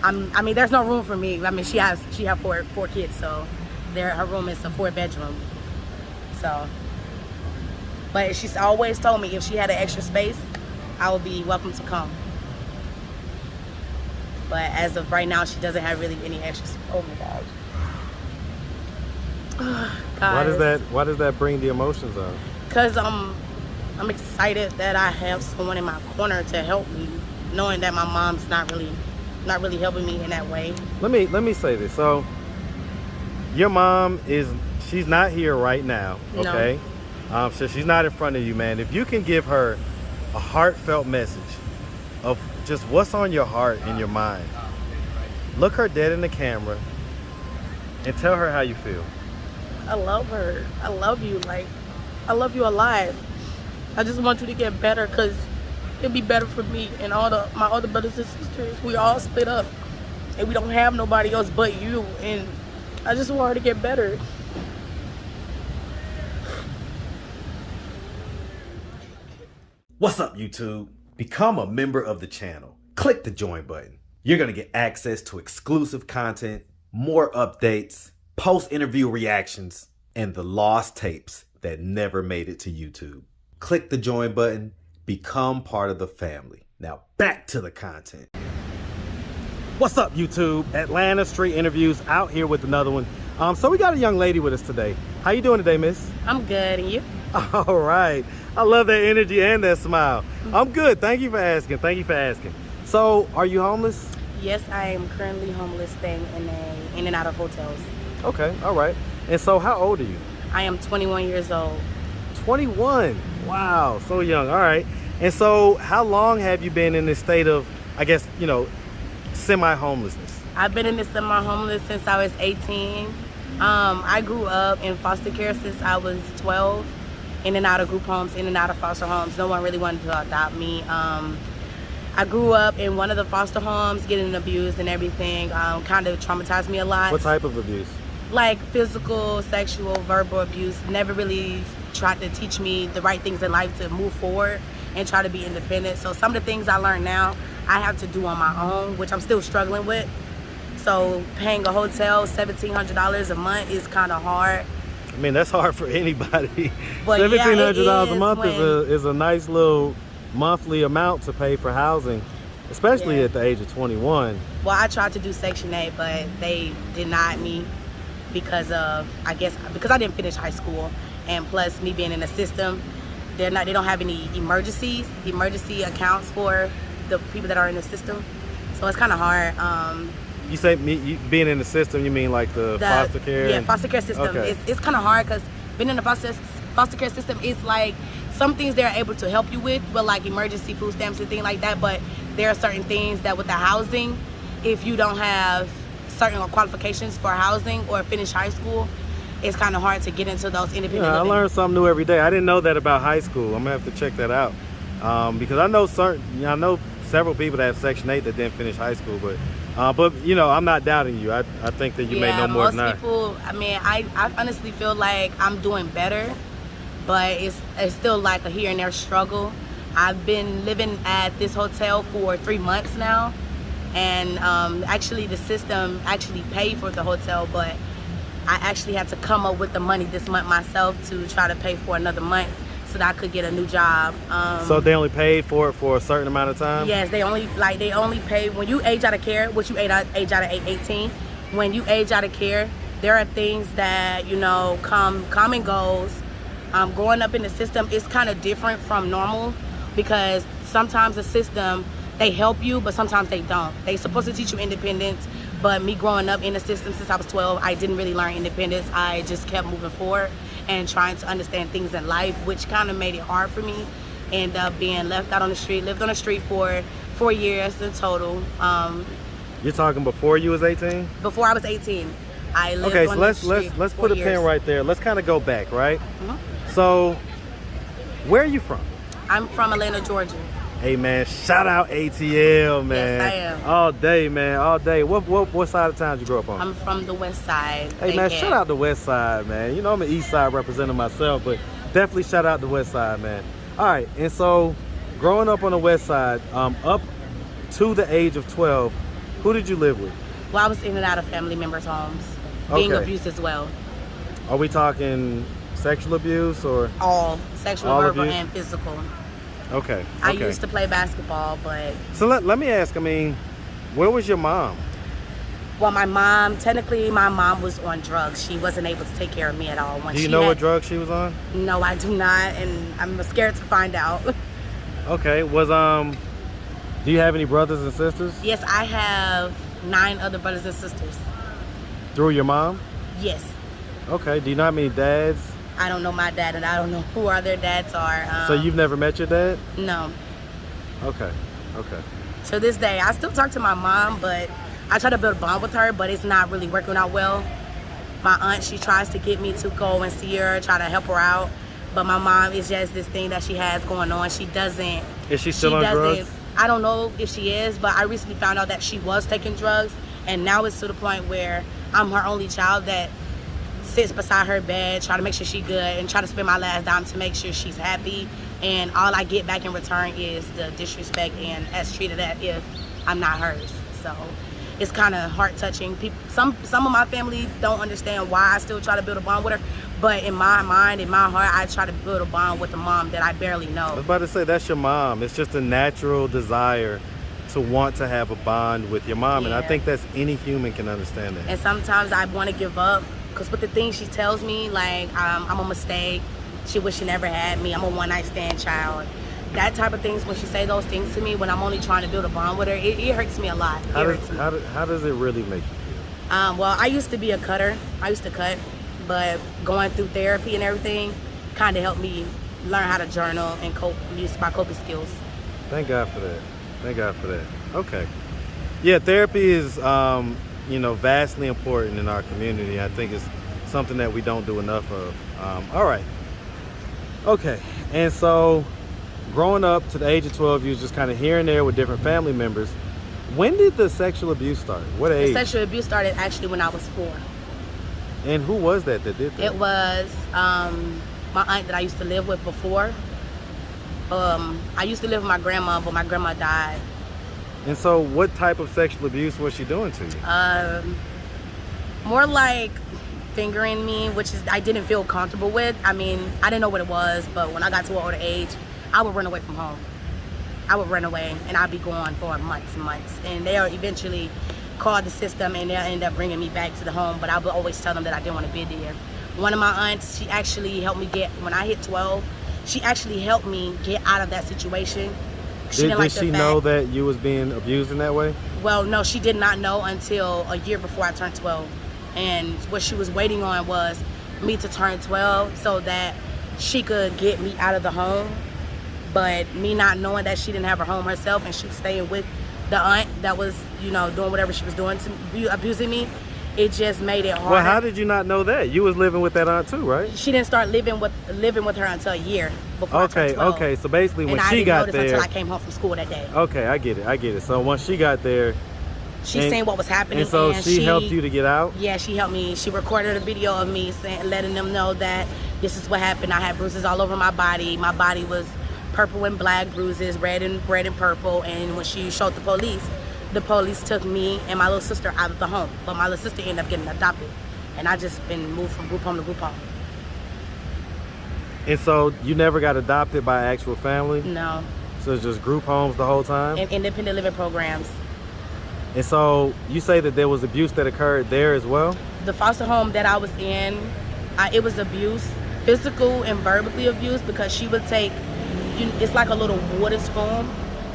I mean, there's no room for me. I mean, she has four kids, so her room is a 4-bedroom. So, but she's always told me if she had an extra space, I would be welcome to come. But as of right now, she doesn't have really any extra. Oh my gosh. Why does that bring the emotions up? Cause I'm excited that I have someone in my corner to help me, knowing that my mom's not really helping me in that way. Let me say this. So your mom she's not here right now, okay? No. So she's not in front of you, man. If you can give her a heartfelt message of just what's on your heart and your mind, look her dead in the camera and tell her how you feel. I love her. I love you. Like, I love you a lot. I just want you to get better, because it'd be better for me and my other brothers and sisters. We all split up and we don't have nobody else but you, and I just want her to get better. What's up, YouTube? Become a member of the channel. Click the join button. You're gonna get access to exclusive content, more updates, post-interview reactions, and the lost tapes that never made it to YouTube. Click the join button, become part of the family. Now back to the content. What's up, YouTube? Atlanta Street Interviews out here with another one. So we got a young lady with us today. How you doing today, miss? I'm good, and you? All right. I love that energy and that smile. I'm good. Thank you for asking. Thank you for asking. So, are you homeless? Yes, I am currently homeless, staying in and out of hotels. Okay, all right. And so, how old are you? I am 21 years old. 21? Wow, so young. All right. And so, how long have you been in this state of, I guess, semi-homelessness? I've been in this semi-homeless since I was 18. I grew up in foster care since I was 12. In and out of group homes, in and out of foster homes. No one really wanted to adopt me. I grew up in one of the foster homes, getting abused and everything. Kind of traumatized me a lot. What type of abuse? Like physical, sexual, verbal abuse. Never really tried to teach me the right things in life to move forward and try to be independent. So some of the things I learned now, I have to do on my own, which I'm still struggling with. So paying a hotel $1,700 a month is kind of hard. I mean, that's hard for anybody. But $1,700 a month is a nice little monthly amount to pay for housing, especially at the age of 21. Well, I tried to do Section 8, but they denied me because of, because I didn't finish high school, and plus me being in the system, they don't have any emergency accounts for the people that are in the system, so it's kind of hard. You say being in the system, you mean like the foster care? Yeah, foster care system. Okay. It's kind of hard, because being in the foster care system is like some things they're able to help you with like emergency food stamps and things like that, but there are certain things that with the housing, if you don't have certain qualifications for housing or finish high school, it's kind of hard to get into those independent living. I learn something new every day. I didn't know that about high school. I'm gonna have to check that out, because I know several people that have Section 8 that didn't finish high school, but I'm not doubting you. I think that you may know more than I. Most people, I mean, I honestly feel like I'm doing better, but it's still like a here and there struggle. I've been living at this hotel for 3 months now, and actually the system actually paid for the hotel, but I actually had to come up with the money this month myself to try to pay for another month so that I could get a new job. So they only paid for it for a certain amount of time? Yes, they only pay when you age out of care, which you age out of 18. When you age out of care, there are things that come and goes. Growing up in the system is kind of different from normal, because sometimes the system, they help you, but sometimes they don't. They're supposed to teach you independence, but me growing up in the system since I was 12, I didn't really learn independence. I just kept moving forward and trying to understand things in life, which kind of made it hard for me. End up being left out on the street, lived on the street for 4 years in total. You're talking before you was 18? Before I was 18. I lived on the street. Let's put a pin right there. Let's kind of go back, right? Mm-hmm. So, where are you from? I'm from Atlanta, Georgia. Hey man, shout out ATL, man. Yes, I am. All day, man, all day. What side of town did you grow up on? I'm from the west side. Hey man, shout out the west side, man. I'm an east side representing myself, but definitely shout out the west side, man. All right, and so growing up on the west side, up to the age of 12, Who did you live with? Well, I was in and out of family members' homes, being Okay. abused as well. Are we talking sexual abuse or? All sexual, All verbal, abuse? and physical. Okay. I okay. used to play basketball, but So let me ask, I mean, where was your mom? well, technically my mom was on drugs. She wasn't able to take care of me at all. When Do you she know had, what drug she was on? No, I do not, and I'm scared to find out. Okay, do you have any brothers and sisters? Yes, I have 9 other brothers and sisters. Through your mom? Yes. Okay, do you know how many dads? I don't know my dad, and I don't know who their dads are. So you've never met your dad? No. Okay. To this day, I still talk to my mom, but I try to build a bond with her, but it's not really working out well. My aunt, she tries to get me to go and see her, try to help her out, but my mom is just this thing that she has going on. She doesn't. Is she still on drugs? I don't know if she is, but I recently found out that she was taking drugs, and now it's to the point where I'm her only child that sits beside her bed, try to make sure she's good, and try to spend my last dime to make sure she's happy. And all I get back in return is the disrespect and as treated as if I'm not hers. So it's kind of heart touching. Some of my family don't understand why I still try to build a bond with her, but in my mind, in my heart, I try to build a bond with a mom that I barely know. I was about to say, that's your mom. It's just a natural desire to want to have a bond with your mom, and I Yeah. think that's any human can understand that. And sometimes I want to give up, because with the things she tells me, like I'm a mistake, she wish she never had me, I'm a one-night stand child. That type of things, when she say those things to me, when I'm only trying to build a bond with her, it hurts me a lot. How does it really make you feel? Well, I used to be a cutter. I used to cut, but going through therapy and everything kind of helped me learn how to journal and use my coping skills. Thank God for that. Thank God for that. Okay. Yeah, therapy is, vastly important in our community. I think it's something that we don't do enough of. All right. Okay. And so, growing up to the age of 12, you was just kind of here and there with different family members. When did the sexual abuse start? What age? The sexual abuse started actually when I was 4. And who was that did that? It was my aunt that I used to live with before. I used to live with my grandma, but my grandma died. And so what type of sexual abuse was she doing to you? More like fingering me, which is I didn't feel comfortable with. I mean, I didn't know what it was, but when I got to an older age, I would run away from home. I would run away, and I'd be gone for months and months. And they'll eventually call the system, and they'll end up bringing me back to the home, but I would always tell them that I didn't want to be there. One of my aunts, she actually helped me when I hit 12, she actually helped me get out of that situation. Did she know that you was being abused in that way? Well, no, she did not know until a year before I turned 12. And what she was waiting on was me to turn 12 so that she could get me out of the home. But me not knowing that she didn't have her home herself and she was staying with the aunt that was, doing whatever she was doing to abusing me, it just made it harder. Well, how did you not know that? You was living with that aunt too, right? She didn't start living with her until a year before I turned 12. Okay. So basically, when and she got I didn't there, notice until I came home from school that day. Okay, I get it. So once she got there, she seen what was happening, and so she helped you to get out. Yeah, she helped me. She recorded a video of me letting them know that this is what happened. I had bruises all over my body. My body was purple and black bruises, red and purple. And when she showed the police took me and my little sister out of the home. But my little sister ended up getting adopted, and I just been moved from group home to group home. And so you never got adopted by actual family? No. So it's just group homes the whole time? And independent living programs. And so you say that there was abuse that occurred there as well? The foster home that I was in, it was abuse, physical and verbally abuse, because she would take, it's like a little wooden spoon.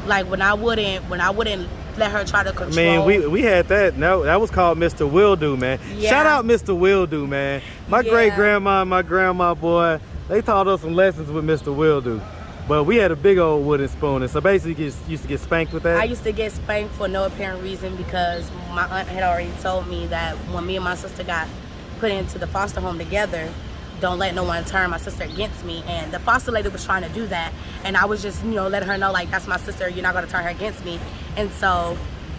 Like when I wouldn't let her try to control. I mean, we had that. No, that was called Mr. Wildo, man. Yeah. Shout out Mr. Wildo, man. My great grandma and my grandma, boy, they taught us some lessons with Mr. Wildo. But we had a big old wooden spoon, and so basically you used to get spanked with that? I used to get spanked for no apparent reason because my aunt had already told me that when me and my sister got put into the foster home together, don't let no one turn my sister against me. And the foster lady was trying to do that, and I was just, letting her know, like, that's my sister, you're not going to turn her against me. And so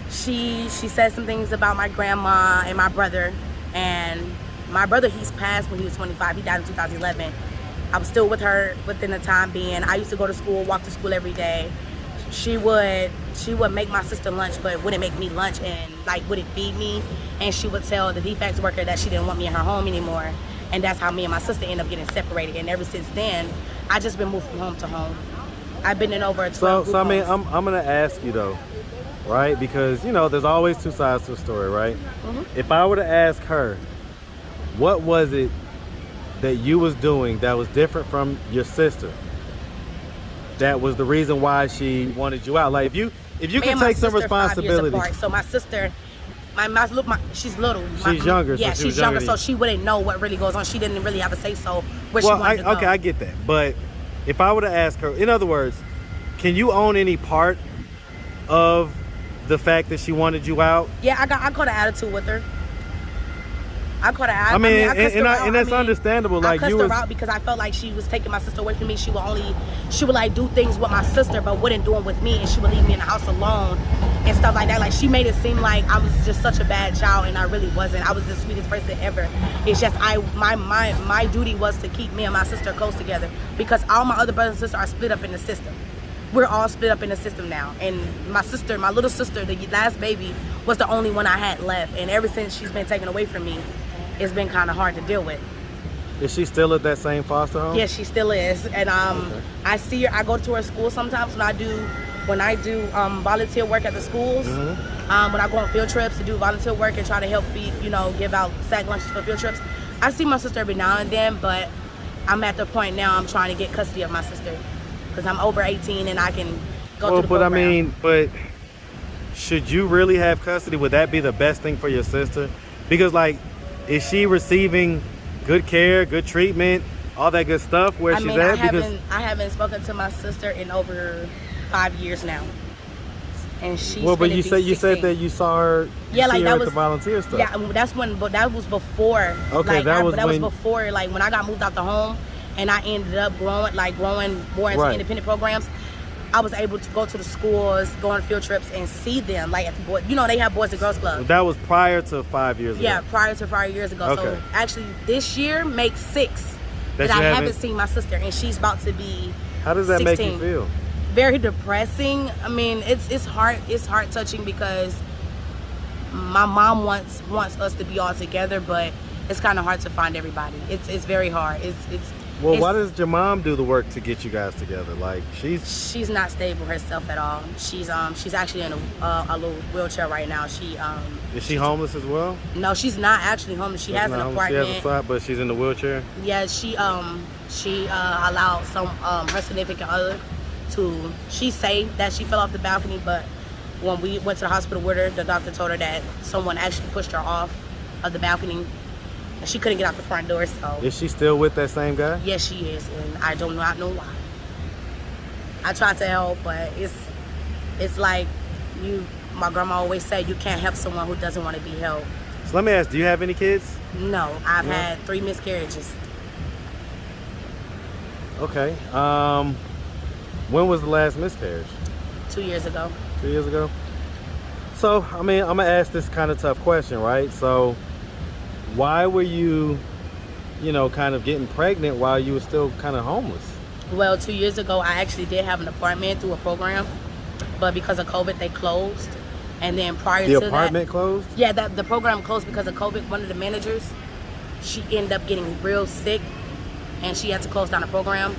she said some things about my grandma and my brother. And my brother, he's passed when he was 25. He died in 2011. I was still with her within the time being. I used to go to school, walk to school every day. she would make my sister lunch, but wouldn't make me lunch, and like wouldn't feed me. And she would tell the defects worker that she didn't want me in her home anymore. And that's how me and my sister ended up getting separated. And ever since then, I just been moved from home to home. I've been in over 12 So I mean, I'm gonna ask you though, right? Because you know, there's always two sides to a story, right? If I were to ask her, what was it that you was doing that was different from your sister, that was the reason why she wanted you out? Like if you can take some responsibility. So my sister, she's little. She's younger. Yeah, so she's younger, so she wouldn't know what really goes on. She didn't really have a say so where she wanted to go. Okay, I get that. But if I were to ask her, in other words, can you own any part of the fact that she wanted you out? Yeah, I caught an attitude with her. I caught her. I mean, and that's understandable. Like, I cussed her out because I felt like she was taking my sister away from me. She would like do things with my sister, but wouldn't do them with me, and she would leave me in the house alone and stuff like that. Like, she made it seem like I was just such a bad child, and I really wasn't. I was the sweetest person ever. It's just my duty was to keep me and my sister close together, because all my other brothers and sisters are split up in the system. We're all split up in the system now, and my little sister, the last baby, was the only one I had left, and ever since she's been taken away from me, it's been kind of hard to deal with. Is she still at that same foster home? Yes, she still is. And okay. I see her. I go to her school sometimes when I do volunteer work at the schools. When I go on field trips to do volunteer work and try to help feed, give out sack lunches for field trips. I see my sister every now and then, but I'm at the point now I'm trying to get custody of my sister because I'm over 18 and I can go to the program. I mean, but should you really have custody? Would that be the best thing for your sister? Because like, is she receiving good care, good treatment, all that good stuff where she's at? I haven't spoken to my sister in over 5 years now, and she's but you said that you saw her. Yeah, like that was the volunteer stuff. Yeah, but that was before. Okay, like, that was before. Like when I got moved out the home, and I ended up growing more into independent programs. I was able to go to the schools, go on field trips, and see them. Like, they have Boys and Girls Club. That was prior to 5 years ago? Yeah, prior to 5 years ago. Okay. So, actually, this year makes 6 that I haven't seen my sister, and she's about to be 16. How does that make you feel? Very depressing. I mean, it's heart-touching because my mom wants us to be all together, but it's kind of hard to find everybody. It's very hard. Well, why does your mom do the work to get you guys together? Like, she's not stable herself at all. She's actually in a little wheelchair right now. Is she homeless as well? No, she's not actually homeless. She has an apartment. She has a flat, but she's in the wheelchair. Yeah, she allowed her significant other to. She say that she fell off the balcony, but when we went to the hospital with her, the doctor told her that someone actually pushed her off of the balcony. She couldn't get out the front door, so. Is she still with that same guy? Yes, she is, and I do not know why. I tried to help, but it's like my grandma always said, you can't help someone who doesn't want to be helped. So let me ask, do you have any kids? No, I've had 3 miscarriages. Okay. When was the last miscarriage? 2 years ago. 2 years ago? So, I mean, I'm going to ask this kind of tough question, right? So, why were you, kind of getting pregnant while you were still kind of homeless? Well, 2 years ago, I actually did have an apartment through a program, but because of COVID, they closed. And then prior to that... The apartment closed? Yeah, the program closed because of COVID. One of the managers, she ended up getting real sick, and she had to close down the program.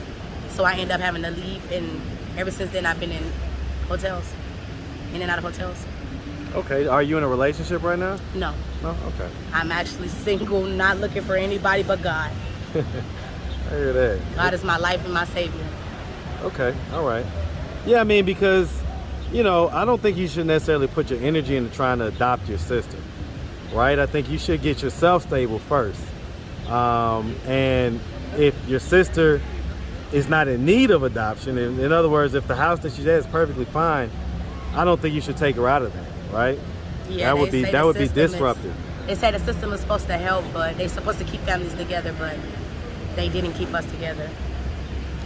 So I ended up having to leave, and ever since then, I've been in hotels, in and out of hotels. Okay, are you in a relationship right now? No. No? Okay. I'm actually single, not looking for anybody but God. I hear that. God is my life and my savior. Okay, all right. Yeah, I mean, because, I don't think you should necessarily put your energy into trying to adopt your sister, right? I think you should get yourself stable first. And if your sister is not in need of adoption, in other words, if the house that she's at is perfectly fine, I don't think you should take her out of that. Right? Yeah, that would be disruptive. They say the system is supposed to help, but they're supposed to keep families together, but they didn't keep us together.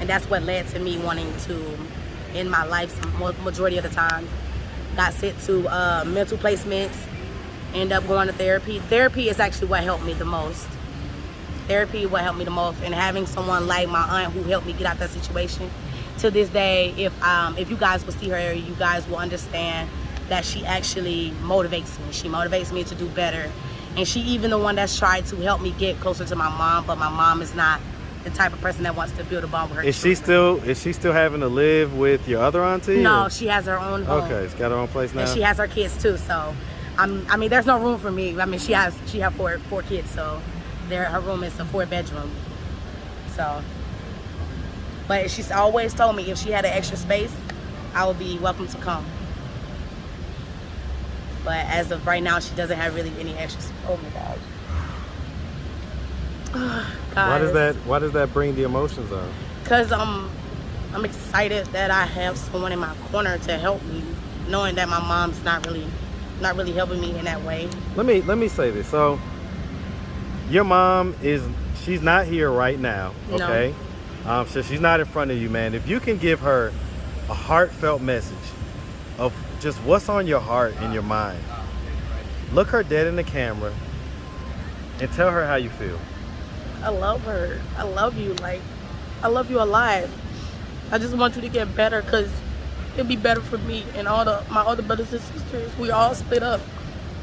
And that's what led to me wanting to end my life majority of the time. Got sent to mental placements, end up going to therapy. Therapy is actually what helped me the most. Therapy is what helped me the most, and having someone like my aunt who helped me get out that situation to this day, if you guys will see her, you guys will understand that she actually motivates me. She motivates me to do better. And she even the one that's tried to help me get closer to my mom, but my mom is not the type of person that wants to build a bond with her children. Is she still having to live with your other auntie? No, or? she has her own home. Okay, she's got her own place now. And she has her kids too, so I mean there's no room for me. I mean she have four kids, so her room is a 4-bedroom. So, but she's always told me if she had an extra space, I would be welcome to come. But as of right now, she doesn't have really any extra space. Oh my God. Why does that bring the emotions up? Cause I'm excited that I have someone in my corner to help me, knowing that my mom's not really helping me in that way. Let me say this. So your mom she's not here right now, okay? No. So she's not in front of you, man. If you can give her a heartfelt message of just what's on your heart and your mind, look her dead in the camera and tell her how you feel. I love her. I love you. Like, I love you a lot. I just want you to get better, because it'd be better for me and my other brothers and sisters. We all split up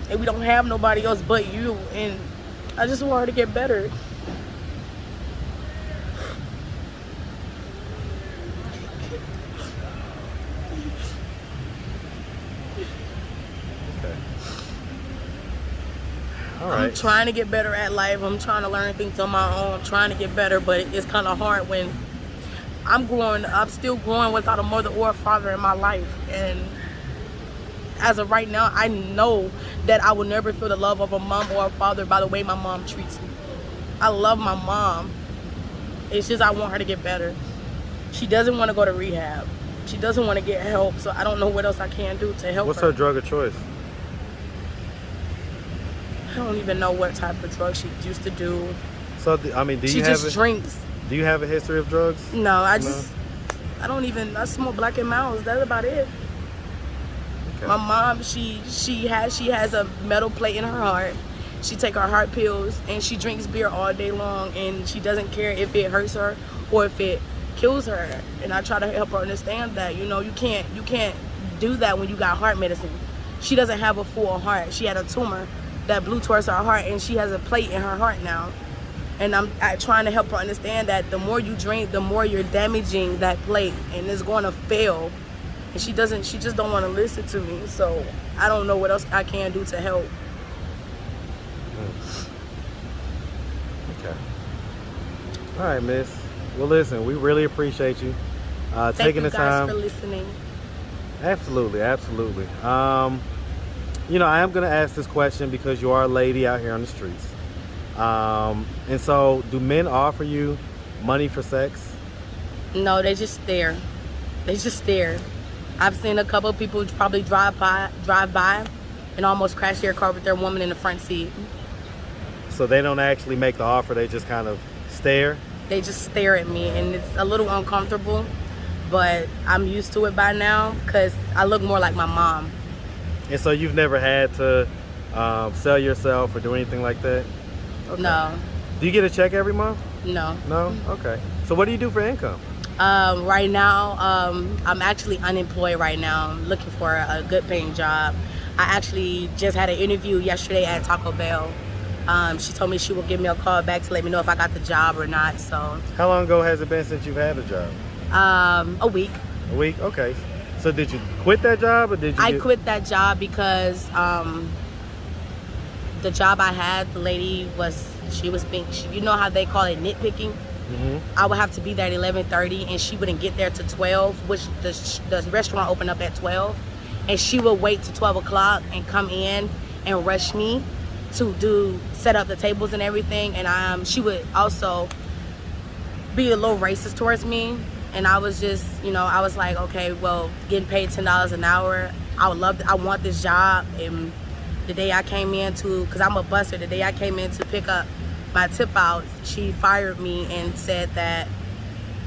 and we don't have nobody else but you, and I just want her to get better. All right. I'm trying to get better at life. I'm trying to learn things on my own. I'm trying to get better, but it's kind of hard when I'm still growing without a mother or a father in my life. And as of right now, I know that I will never feel the love of a mom or a father by the way my mom treats me. I love my mom. It's just I want her to get better. She doesn't want to go to rehab. She doesn't want to get help, so I don't know what else I can do to help her. What's her drug of choice? I don't even know what type of drugs she used to do. So, I mean, she just drinks. Do you have a history of drugs? No, I smoke Black and Mounds. That's about it. Okay. My mom, she has a metal plate in her heart. She take her heart pills and she drinks beer all day long, and she doesn't care if it hurts her or if it kills her. And I try to help her understand that, you can't do that when you got heart medicine. She doesn't have a full heart. She had a tumor that blew towards her heart, and she has a plate in her heart now. And I'm trying to help her understand that the more you drink, the more you're damaging that plate, and it's going to fail. And she just don't want to listen to me. So I don't know what else I can do to help. Okay. All right, miss. Well, listen, we really appreciate you taking the time. Thank you guys for listening. Absolutely, absolutely. I am going to ask this question because you are a lady out here on the streets. And so, do men offer you money for sex? No, they just stare. They just stare. I've seen a couple of people probably drive by and almost crash their car with their woman in the front seat. So they don't actually make the offer, they just kind of stare? They just stare at me, and it's a little uncomfortable, but I'm used to it by now because I look more like my mom. And so you've never had to sell yourself or do anything like that? Okay. No. Do you get a check every month? No. No? Okay. So what do you do for income? Right now, I'm actually unemployed right now. I'm looking for a good paying job. I actually just had an interview yesterday at Taco Bell. She told me she will give me a call back to let me know if I got the job or not. So. How long ago has it been since you've had a job? A week. A week? Okay. So did you quit that job, or did you? I quit that job because the job I had, the lady she was being, you know how they call it nitpicking? Mm-hmm. I would have to be there at 11:30, and she wouldn't get there to 12, which the restaurant opened up at 12, and she would wait to 12 o'clock and come in and rush me to set up the tables and everything. And she would also be a little racist towards me. And I was just, I was like, okay, well, getting paid $10 an hour, I want this job. And the day I came in because I'm a busser, the day I came in to pick up my tip out, she fired me and said that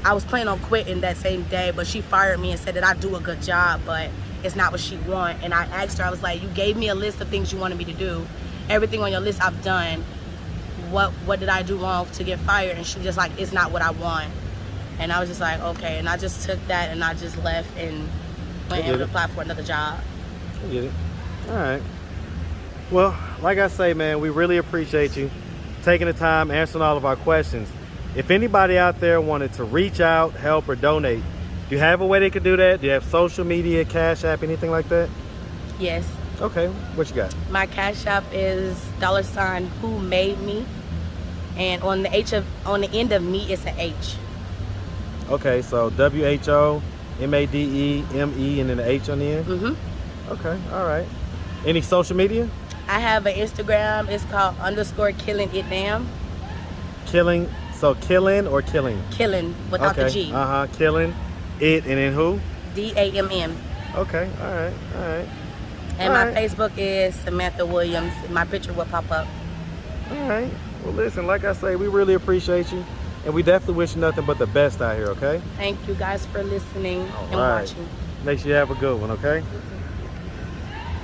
I was planning on quitting that same day, but she fired me and said that I do a good job, but it's not what she want. And I asked her, I was like, you gave me a list of things you wanted me to do. Everything on your list I've done. What did I do wrong to get fired? And she was just like, it's not what I want. And I was just like, okay. And I just took that and I just left and went and applied for another job. I get it. All right. Well, like I say, man, we really appreciate you taking the time, answering all of our questions. If anybody out there wanted to reach out, help, or donate, do you have a way they could do that? Do you have social media, Cash App, anything like that? Yes. Okay, what you got? My Cash App is $whomademeh, and on the end of me it's an H. Okay, so WHOMADEME and then the H on the end? Mm-hmm. Okay, all right. Any social media? I have an Instagram. It's called _KillingItDamn. Killing, so killing or killing? Killing without the G. Killing it and then who? DAMM. Okay, all right. And my Facebook is Samantha Williams. My picture will pop up. All right. Well, listen, like I say, we really appreciate you. And we definitely wish you nothing but the best out here, okay? Thank you guys for listening and watching. Make sure you have a good one, okay?